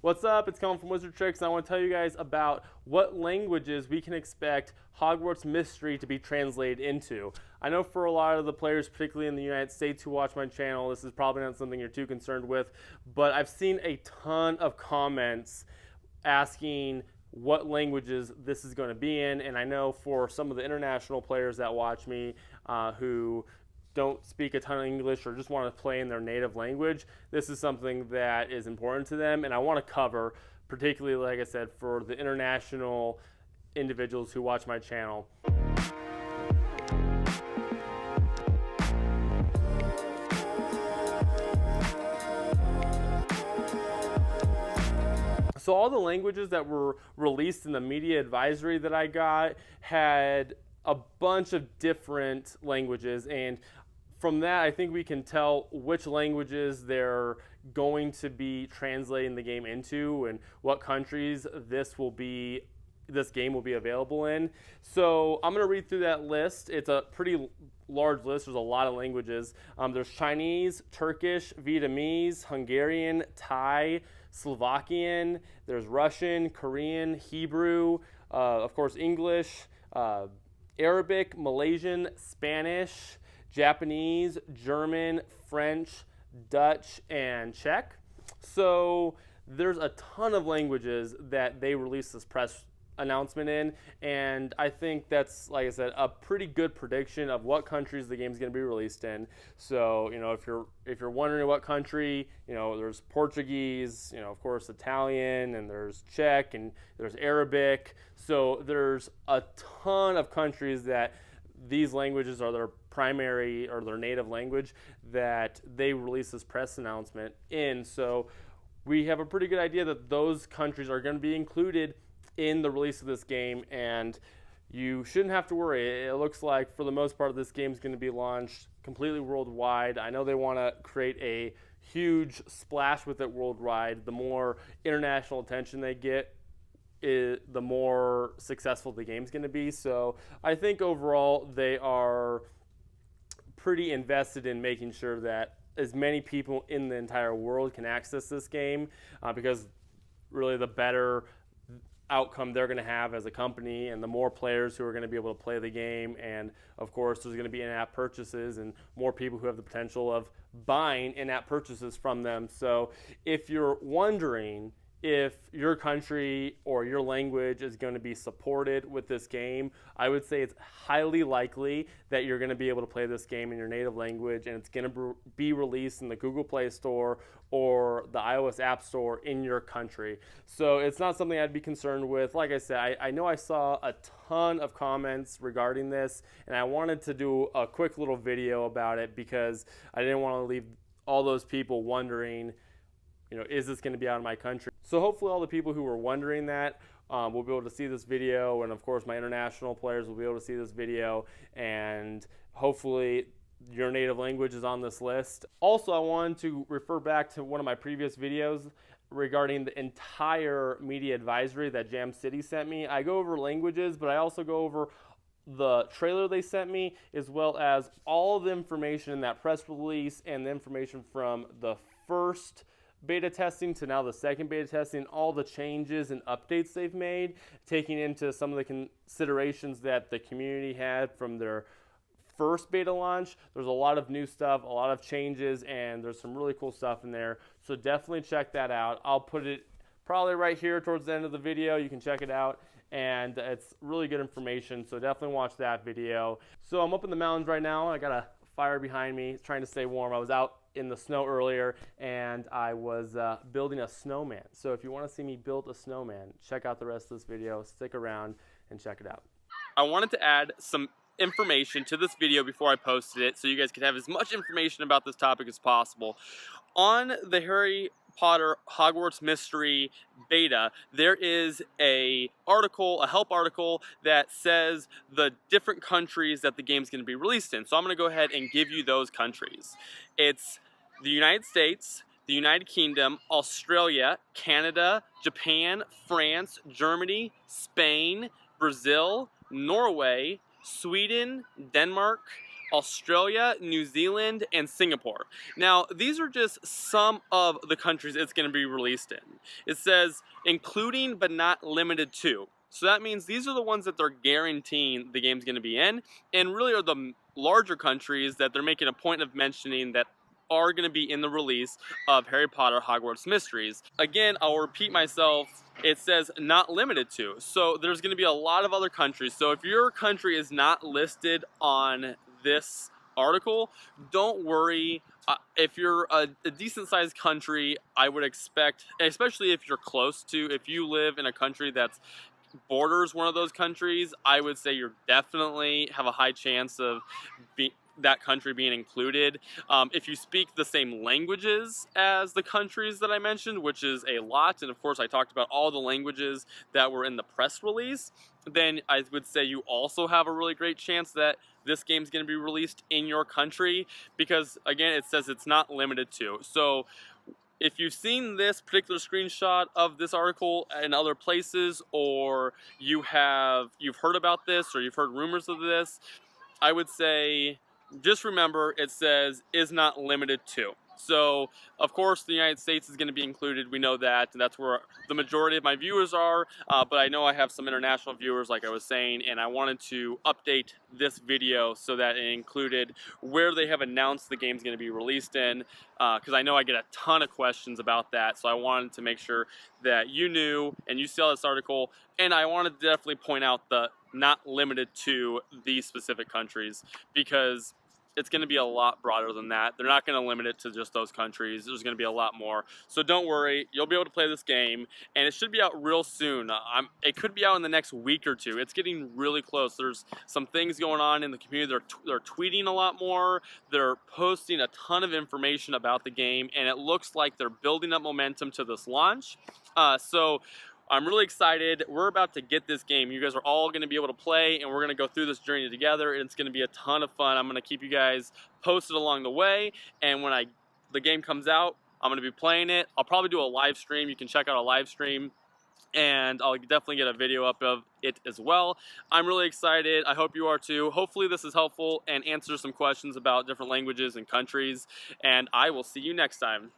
What's up? It's Colin from Wizard Tricks, and I want to tell you guys about what languages we can expect Hogwarts Mystery to be translated into. I know for a lot of the players, particularly in the United States who watch my channel, this is probably not something you're too concerned with, but I've seen a ton of comments asking what languages this is going to be in, and I know for some of the international players that watch me who don't speak a ton of English or just want to play in their native language, this is something that is important to them, and I want to cover, particularly, like I said, for the international individuals who watch my channel. So all the languages that were released in the media advisory that I got had a bunch of different languages, and from that I think we can tell which languages they're going to be translating the game into and what countries this game will be available in. So I'm going to read through that list. It's a pretty large list. There's a lot of languages. There's Chinese, Turkish, Vietnamese, Hungarian, Thai, Slovakian. There's Russian, Korean, Hebrew, of course English, Arabic, Malaysian, Spanish, Japanese, German, French, Dutch, and Czech. So there's a ton of languages that they released this press announcement in, and I think that's, like I said, a pretty good prediction of what countries the game's going to be released in. So, if you're wondering what country, there's Portuguese, of course Italian, and there's Czech, and there's Arabic. So there's a ton of countries that these languages are their primary or their native language that they release this press announcement in. So we have a pretty good idea that those countries are going to be included in the release of this game, and you shouldn't have to worry. It looks like for the most part this game is going to be launched completely worldwide. I know they want to create a huge splash with it worldwide. The more international attention they get, the more successful the game's going to be. So I think overall they are pretty invested in making sure that as many people in the entire world can access this game, because really the better outcome they're going to have as a company, and the more players who are going to be able to play the game, and of course there's going to be in-app purchases and more people who have the potential of buying in-app purchases from them. So if you're wondering if your country or your language is going to be supported with this game, I would say it's highly likely that you're going to be able to play this game in your native language, and it's going to be released in the Google Play Store or the iOS App Store in your country. So it's not something I'd be concerned with. Like I said, I know I saw a ton of comments regarding this, and I wanted to do a quick little video about it because I didn't want to leave all those people wondering, is this going to be out of my country? So hopefully all the people who were wondering that will be able to see this video, and of course my international players will be able to see this video, and hopefully your native language is on this list. Also, I wanted to refer back to one of my previous videos regarding the entire media advisory that Jam City sent me. I go over languages, but I also go over the trailer they sent me, as well as all of the information in that press release and the information from the first beta testing to now the second beta testing, all the changes and updates they've made, taking into some of the considerations that the community had from their first beta launch. There's a lot of new stuff, a lot of changes, and there's some really cool stuff in there. So definitely check that out. I'll put it probably right here towards the end of the video. You can check it out, and it's really good information, so definitely watch that video. So I'm up in the mountains right now. I got a fire behind me, trying to stay warm. I was out in the snow earlier, and I was building a snowman. So if you want to see me build a snowman, check out the rest of this video. Stick around and check it out. I wanted to add some information to this video before I posted it so you guys could have as much information about this topic as possible. On the Harry Potter Hogwarts Mystery beta, there is a help article that says the different countries that the game's going to be released in. So I'm going to go ahead and give you those countries. It's the United States, the United Kingdom, Australia, Canada, Japan, France, Germany, Spain, Brazil, Norway, Sweden, Denmark, Australia, New Zealand, and Singapore. Now, these are just some of the countries it's going to be released in. It says including but not limited to. So that means these are the ones that they're guaranteeing the game's going to be in, and really are the larger countries that they're making a point of mentioning that are going to be in the release of Harry Potter Hogwarts Mysteries. Again, I'll repeat myself, it says not limited to. So there's going to be a lot of other countries. So if your country is not listed on this article, don't worry. If you're a decent sized country, I would expect, especially if you're close to, if you live in a country that's borders one of those countries, I would say you're definitely have a high chance of that country being included. If you speak the same languages as the countries that I mentioned, which is a lot, and of course I talked about all the languages that were in the press release, then I would say you also have a really great chance that this game's going to be released in your country, because again, it says it's not limited to. So if you've seen this particular screenshot of this article in other places, or you've heard about this, or you've heard rumors of this, I would say just remember it says is not limited to. So, of course, the United States is going to be included. We know that, and that's where the majority of my viewers are. But I know I have some international viewers, like I was saying, and I wanted to update this video so that it included where they have announced the game's going to be released in, because I know I get a ton of questions about that. So I wanted to make sure that you knew and you saw this article, and I wanted to definitely point out the not limited to these specific countries, because it's going to be a lot broader than that. They're not going to limit it to just those countries. There's going to be a lot more. So don't worry, you'll be able to play this game, and it should be out real soon. It could be out in the next week or two. It's getting really close. There's some things going on in the community. They're tweeting a lot more. They're posting a ton of information about the game, and it looks like they're building up momentum to this launch. So I'm really excited. We're about to get this game. You guys are all going to be able to play, and we're going to go through this journey together, and it's going to be a ton of fun. I'm going to keep you guys posted along the way, and when the game comes out, I'm going to be playing it. I'll probably do a live stream. You can check out a live stream, and I'll definitely get a video up of it as well. I'm really excited. I hope you are too. Hopefully this is helpful and answers some questions about different languages and countries, and I will see you next time.